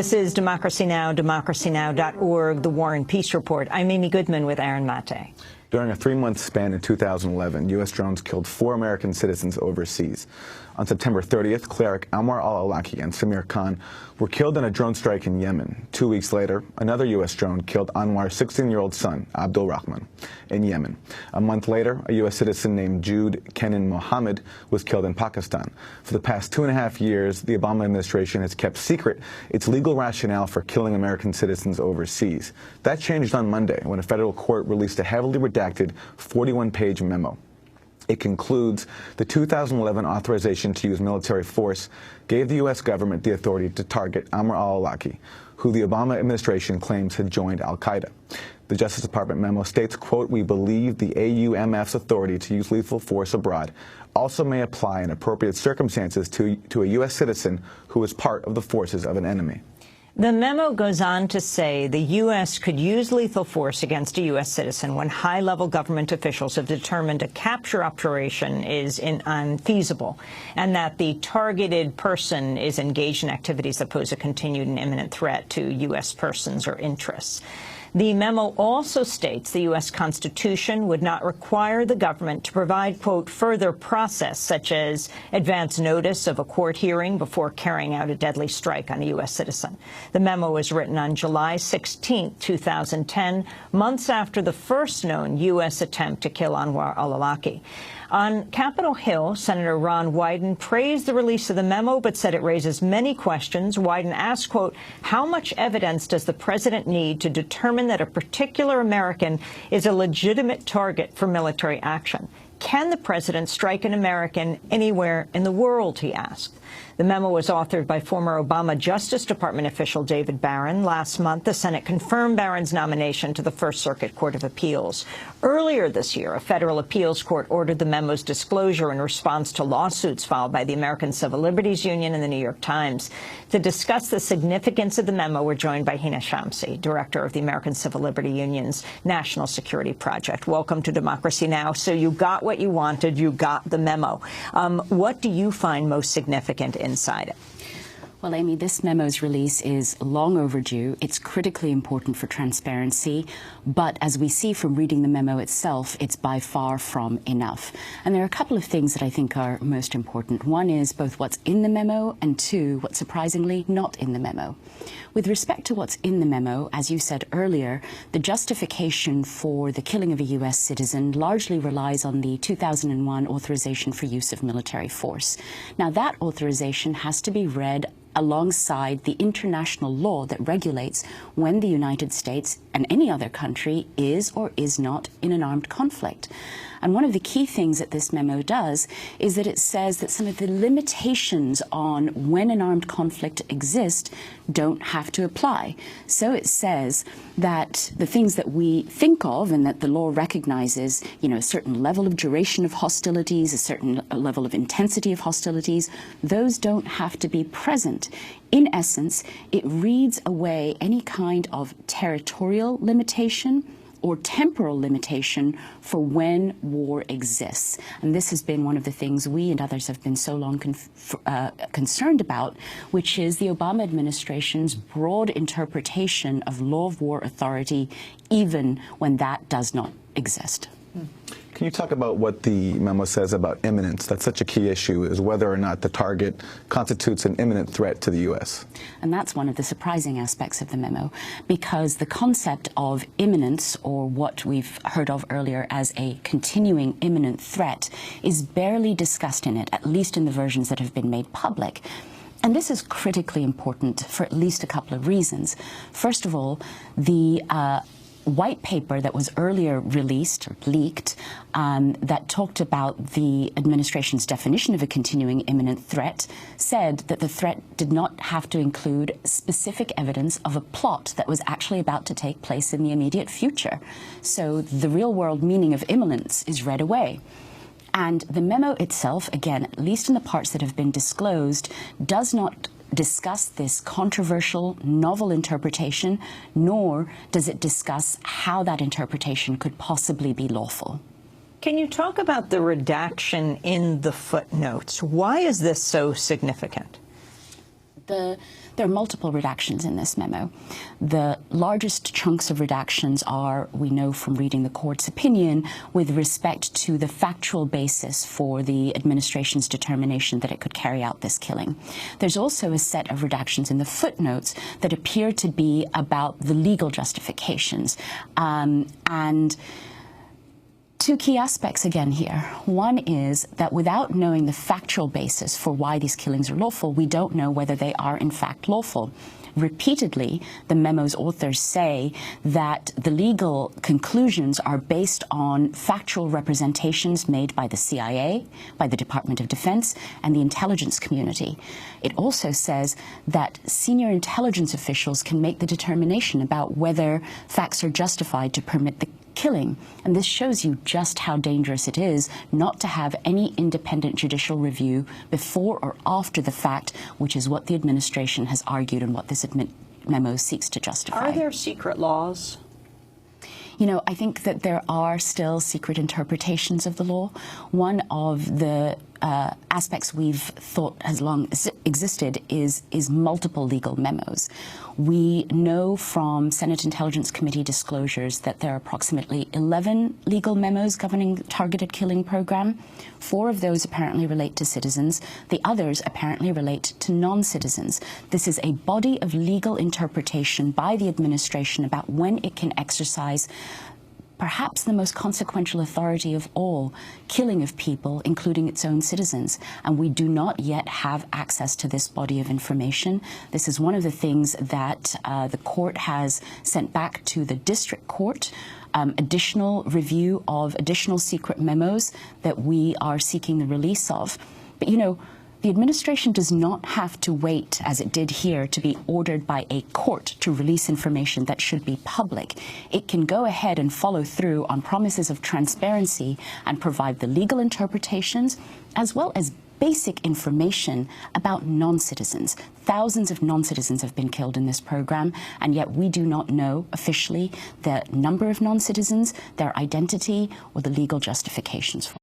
This is Democracy Now!, democracynow.org, The War and Peace Report. I'm Amy Goodman with Aaron Mate. During a 3-month span in 2011, U.S. drones killed 4 American citizens overseas. On September 30th, cleric Anwar al-Awlaki and Samir Khan were killed in a drone strike in Yemen. 2 weeks later, another U.S. drone killed Anwar's 16-year-old son, Abdul Rahman, in Yemen. A month later, a U.S. citizen named Jude Kenan Mohammed was killed in Pakistan. For the past 2.5 years, the Obama administration has kept secret its legal rationale for killing American citizens overseas. That changed on Monday when a federal court released a heavily redacted 41-page memo. It concludes the 2011 authorization to use military force gave the U.S. government the authority to target Anwar al-Awlaki, who the Obama administration claims had joined al-Qaeda. The Justice Department memo states, quote, "We believe the AUMF's authority to use lethal force abroad also may apply in appropriate circumstances to a U.S. citizen who is part of the forces of an enemy." The memo goes on to say the U.S. could use lethal force against a U.S. citizen when high-level government officials have determined a capture operation is unfeasible and that the targeted person is engaged in activities that pose a continued and imminent threat to U.S. persons or interests. The memo also states the U.S. Constitution would not require the government to provide, quote, further process, such as advance notice of a court hearing before carrying out a deadly strike on a U.S. citizen. The memo was written on July 16, 2010, months after the first known U.S. attempt to kill Anwar al-Awlaki. On Capitol Hill, Senator Ron Wyden praised the release of the memo, but said it raises many questions. Wyden asked, quote, how much evidence does the president need to determine that a particular American is a legitimate target for military action? Can the president strike an American anywhere in the world, he asked. The memo was authored by former Obama Justice Department official David Barron. Last month, the Senate confirmed Barron's nomination to the First Circuit Court of Appeals. Earlier this year, a federal appeals court ordered the memo's disclosure in response to lawsuits filed by the American Civil Liberties Union and the New York Times. To discuss the significance of the memo, we're joined by Hina Shamsi, director of the American Civil Liberties Union's National Security Project. Welcome to Democracy Now! So you got what you wanted. You got the memo. What do you find most significant inside it? Well, Amy, this memo's release is long overdue. It's critically important for transparency, but as we see from reading the memo itself, it's by far from enough. And there are a couple of things that I think are most important. One is both what's in the memo, and two, what's surprisingly not in the memo. With respect to what's in the memo, as you said earlier, the justification for the killing of a U.S. citizen largely relies on the 2001 authorization for use of military force. Now, that authorization has to be read alongside the international law that regulates when the United States and any other country is or is not in an armed conflict. And one of the key things that this memo does is that it says that some of the limitations on when an armed conflict exists don't have to apply. So it says that the things that we think of and that the law recognizes, a certain level of duration of hostilities, a certain level of intensity of hostilities, those don't have to be present. In essence, it reads away any kind of territorial limitation or temporal limitation for when war exists. And this has been one of the things we and others have been so long concerned about, which is the Obama administration's broad interpretation of law of war authority, even when that does not exist. Can you talk about what the memo says about imminence? That's such a key issue, is whether or not the target constitutes an imminent threat to the U.S. And that's one of the surprising aspects of the memo, because the concept of imminence, or what we've heard of earlier as a continuing imminent threat, is barely discussed in it, at least in the versions that have been made public. And this is critically important for at least a couple of reasons. First of all, the white paper that was earlier released or leaked that talked about the administration's definition of a continuing imminent threat said that the threat did not have to include specific evidence of a plot that was actually about to take place in the immediate future. So the real world meaning of imminence is read away. And the memo itself, again, at least in the parts that have been disclosed, does not discuss this controversial, novel interpretation, nor does it discuss how that interpretation could possibly be lawful. Can you talk about the redaction in the footnotes? Why is this so significant? there are multiple redactions in this memo. The largest chunks of redactions are, we know from reading the court's opinion, with respect to the factual basis for the administration's determination that it could carry out this killing. There's also a set of redactions in the footnotes that appear to be about the legal justifications. And two key aspects again here. One is that without knowing the factual basis for why these killings are lawful, we don't know whether they are in fact lawful. Repeatedly, the memo's authors say that the legal conclusions are based on factual representations made by the CIA, by the Department of Defense, and the intelligence community. It also says that senior intelligence officials can make the determination about whether facts are justified to permit the killing. And this shows you just how dangerous it is not to have any independent judicial review before or after the fact, which is what the administration has argued and what this memo seeks to justify. Are there secret laws? You know, I think that there are still secret interpretations of the law. One of the aspects we've thought has long existed is multiple legal memos. We know from Senate Intelligence Committee disclosures that there are approximately 11 legal memos governing the targeted killing program. 4 of those apparently relate to citizens. The others apparently relate to non-citizens. This is a body of legal interpretation by the administration about when it can exercise perhaps the most consequential authority of all, killing of people, including its own citizens. And we do not yet have access to this body of information. This is one of the things that the court has sent back to the district court, additional review of additional secret memos that we are seeking the release of. But, you know, the administration does not have to wait, as it did here, to be ordered by a court to release information that should be public. It can go ahead and follow through on promises of transparency and provide the legal interpretations as well as basic information about non-citizens. Thousands of non-citizens have been killed in this program, and yet we do not know officially the number of non-citizens, their identity, or the legal justifications for it.